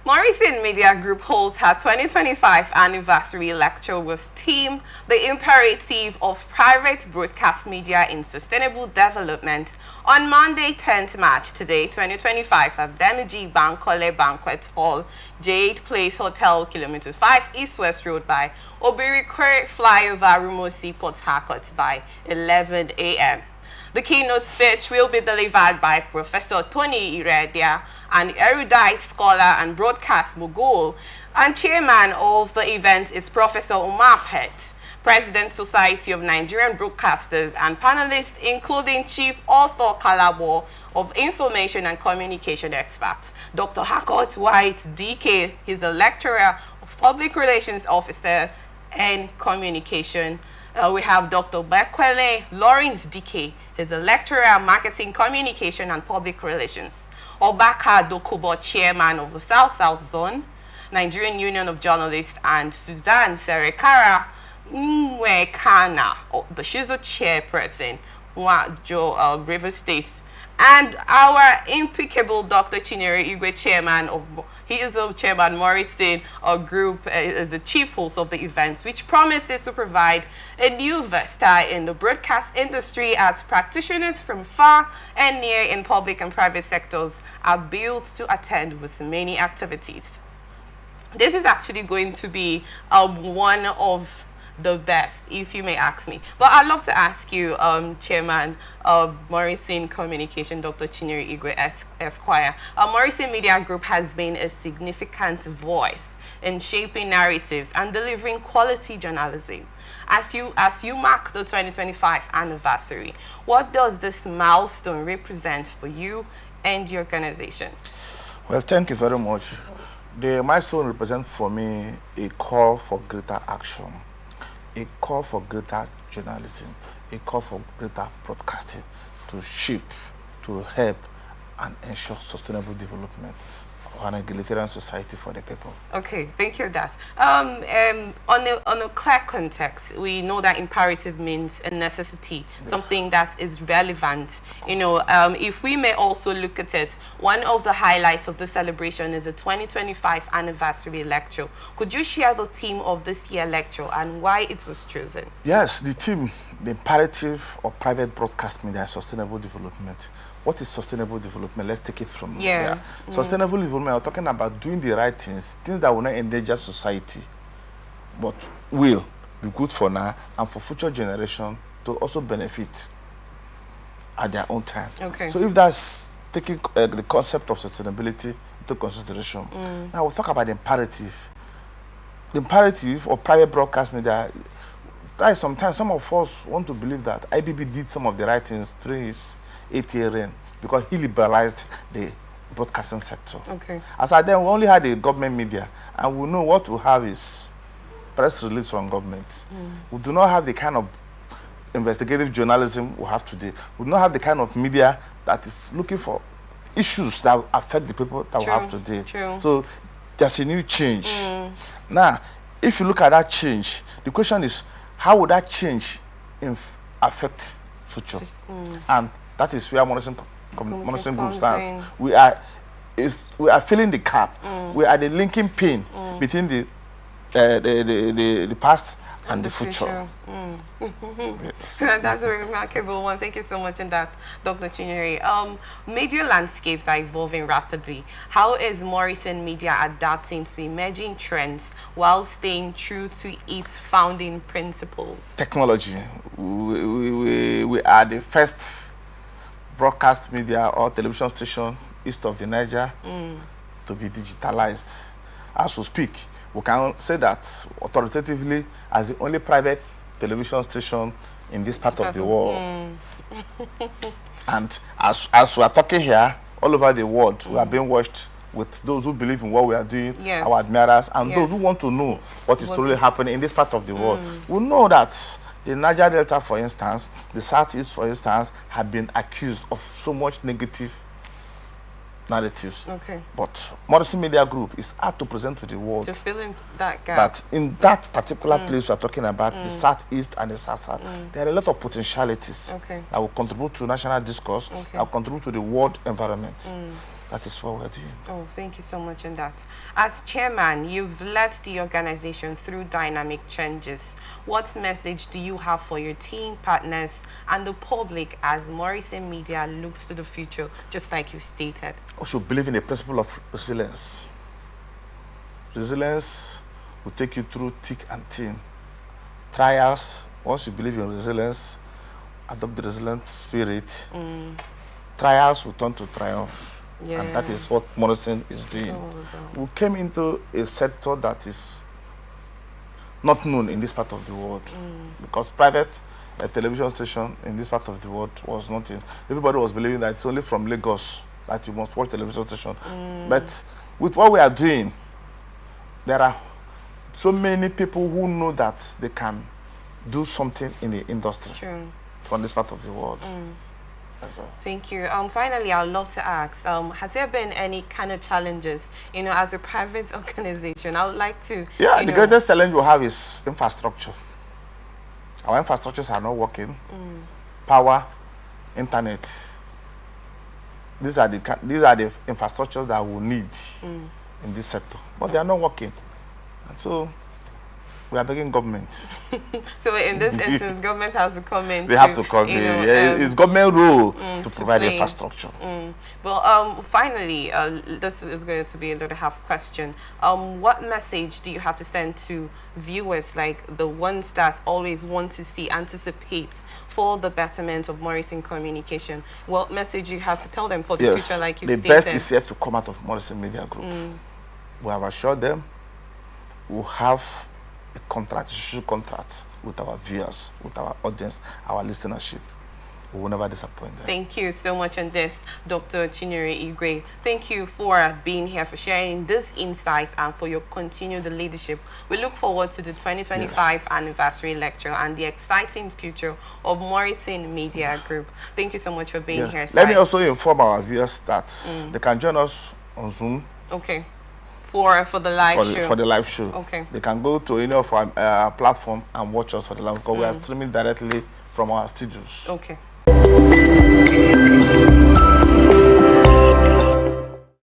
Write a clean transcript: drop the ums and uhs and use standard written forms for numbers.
Maurison Media Group holds her 2025 anniversary lecture with theme The Imperative of Private Broadcast Media in Sustainable Development on Monday 10th March today 2025 at Dimeji Bankole Banquet Hall, Gade Place Hotel Klm 5 East West Road by Obiri Ikwerre flyover Rumuosi, Port Harcourt by 11 a.m. The keynote speech will be delivered by Professor Tony Irradia, an erudite scholar and broadcast mogul, and chairman of the event is Professor Umar Pet, President Society of Nigerian Broadcasters, and panelists including Chief Author Kalabo of Information and Communication Experts, Dr. Harcourt White, DK. He's a lecturer of Public Relations Officer and Communication. We have Dr. Bakwele Lawrence DK. He's a lecturer, marketing, communication, and public relations. Obaka Dokubo, chairman of the South-South Zone, Nigerian Union of Journalists, and Suzanne Serekara Mwekana, she's a chairperson, River State. And our impeccable Dr. Chinyere Igwe, chairman of, he is a chairman, Maurison Group, is the chief host of the events, which promises to provide a new vista in the broadcast industry as practitioners from far and near in public and private sectors are built to attend with many activities. This is actually going to be one of the best, if you may ask me. But I'd love to ask you, Chairman of Maurison Communication, Dr. Chinyere Igwe Esquire. Maurison Media Group has been a significant voice in shaping narratives and delivering quality journalism. As you mark the 2025 anniversary, what does this milestone represent for you and your organization? Well, thank you very much. The milestone represents for me a call for greater action, a call for greater journalism, a call for greater broadcasting to shape, to help and ensure sustainable development of an egalitarian society for the people. Okay, thank you for that. On a clear context, we know that imperative means a necessity, yes, something that is relevant. You know, if we may also look at it, one of the highlights of the celebration is a 2025 anniversary lecture. Could you share the theme of this year's lecture and why it was chosen? Yes, the theme, the imperative of private broadcast media and sustainable development. What is sustainable development? Let's take it from there. Sustainable development, we're talking about doing the right things, things that will not endanger society, but will be good for now and for future generations to also benefit at their own time. Okay. So if that's taking the concept of sustainability into consideration, now we'll talk about the imperative. The imperative of private broadcast media, that is sometimes some of us want to believe that IBB did some of the right things during his 8-year reign because he liberalized the broadcasting sector. Okay. As at then, we only had the government media, and we know what we have is press release from government. We do not have the kind of investigative journalism we have today. We do not have the kind of media that is looking for issues that affect the people that we have today. So there's a new change. Now, if you look at that change, the question is, how would that change affect future? And that is where Maurison Group stands. We are filling the gap. We are the linking pin between the past and the future. Yes. That's a remarkable one. Thank you so much in that, Dr. Chinyere. Media landscapes are evolving rapidly. How is Maurison Media adapting to emerging trends while staying true to its founding principles? Technology. We are the first broadcast media or television station east of the Niger to be digitalized. As we speak, we can say that authoritatively as the only private television station in this part of the world. And as we are talking here, all over the world, we are being watched with those who believe in what we are doing, our admirers, and those who want to know what is truly happening in this part of the world. We know that the Niger Delta, for instance, the Southeast, for instance, have been accused of so much negative narratives. Okay. But Maurison Media Group is hard to present to the world. To fill in that gap. But in that particular place we are talking about, the Southeast and the South-South, there are a lot of potentialities that will contribute to national discourse, that will contribute to the world environment. That is what we're doing. Oh, thank you so much on that. As chairman, you've led the organization through dynamic changes. What message do you have for your team, partners, and the public as Maurison Media looks to the future, just like you stated? We should believe in the principle of resilience. Resilience will take you through thick and thin. Trials, once you believe in resilience, adopt the resilient spirit, trials will turn to triumph. Yeah. And that is what Maurison is doing. We came into a sector that is not known in this part of the world, because private television station in this part of the world was nothing. Everybody was believing that it's only from Lagos that you must watch television station. But with what we are doing, there are so many people who know that they can do something in the industry from this part of the world. Thank you. Finally, I'd love to ask, has there been any kind of challenges, as a private organization? I would like to... Yeah, the greatest challenge we have is infrastructure. Our infrastructures are not working. Power, internet. These are the infrastructures that we need in this sector, but they are not working. And so we are begging government. So in this instance, government has to come in. They have to come in. It's government role to provide infrastructure. Well, finally, this is going to be a little half question. What message do you have to send to viewers, like the ones that always want to see, anticipate for the betterment of Maurison communication? What message you have to tell them for the future, like you stated? The best is yet to come out of Maurison Media Group. We have assured them we'll have a contract, social contract with our viewers, with our audience, our listenership. We will never disappoint them. Thank you so much on this, Dr. Dimeji Ikwerre. Thank you for being here, for sharing this insights, and for your continued leadership. We look forward to the 2025 anniversary lecture and the exciting future of Maurison Media Group. Thank you so much for being here. Let me also inform our viewers that they can join us on Zoom. Okay. For the live show. For the live show. Okay. They can go to any of our platform and watch us for the live, because we are streaming directly from our studios. Okay.